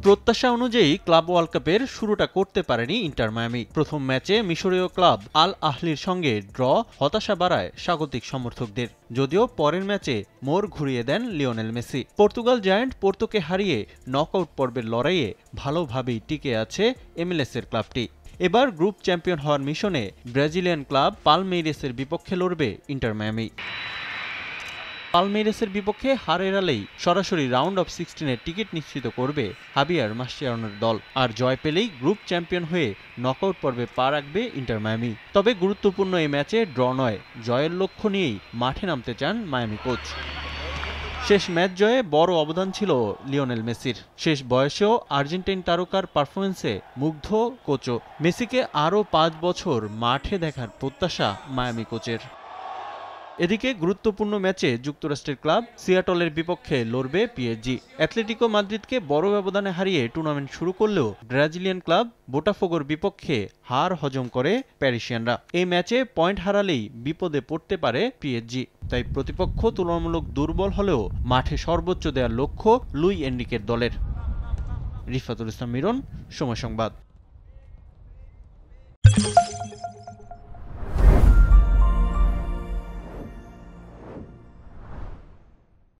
প্রত্যাশা অনুযায়ী club world কাপের শুরুটা করতে পারেনি ইন্টার মায়ামি। প্রথম ম্যাচে মিশরীয় ক্লাব আল আহলির সঙ্গে ড্র হতাশা বাড়ায় স্বাগতিক সমর্থকদের। যদিও পরের ম্যাচে মোড় ঘুরিয়ে দেন লিওনেল মেসি। পর্তুগাল জায়ান্ট পোর্তোকে হারিয়ে নকআউট পর্বের লড়াইয়ে ভালোভাবেই টিকে আছে এমএলএসের ক্লাবটি। এবার গ্রুপ চ্যাম্পিয়ন হওয়ার মিশনে ব্রাজিলিয়ান ক্লাব পালমেইরেসের বিপক্ষে লড়বে ইন্টার মায়ামি। পালমেইরেসের বিপক্ষে হার এড়ালেই সরাসরি রাউন্ড অফ 16-এর টিকিট নিশ্চিত করবে হাবিয়ার মাসচেরানোর দল। আর জয় পেলেই গ্রুপ চ্যাম্পিয়ন হয়ে নকআউট পর্বে পা রাখবে ইন্টার মায়ামি। তবে গুরুত্বপূর্ণ এই ম্যাচে ড্র নয়, জয়ের লক্ষ্য নিয়েই মাঠে নামতে চান মায়ামি কোচ। শেষ ম্যাচ জয়ে বড় অবদান ছিল লিওনেল মেসির। শেষ বয়সেও আর্জেন্টাইন তারকার পারফরমেন্সে মুগ্ধ কোচও। মেসিকে আরও 5 বছর মাঠে দেখার প্রত্যাশা মায়ামি কোচের। এদিকে গুরুত্বপূর্ণ ম্যাচে যুক্তরাষ্ট্রের ক্লাব সিয়াটলের বিপক্ষে লড়বে পিএসজি। অ্যাটলেটিকো মাদ্রিদকে বড় ব্যবধানে হারিয়ে টুর্নামেন্ট শুরু করলেও ব্রাজিলিয়ান ক্লাব বোটাফোগোর বিপক্ষে হার হজম করে প্যারিসিয়ানরা। এই ম্যাচে পয়েন্ট হারালেই বিপদে পড়তে পারে পিএসজি। তাই প্রতিপক্ষ তুলনামূলক দুর্বল হলেও মাঠে সর্বোচ্চ দেওয়ার লক্ষ্য লুই এনরিকের দলের। রিফাতুল ইসলাম মিরন, সময় সংবাদ।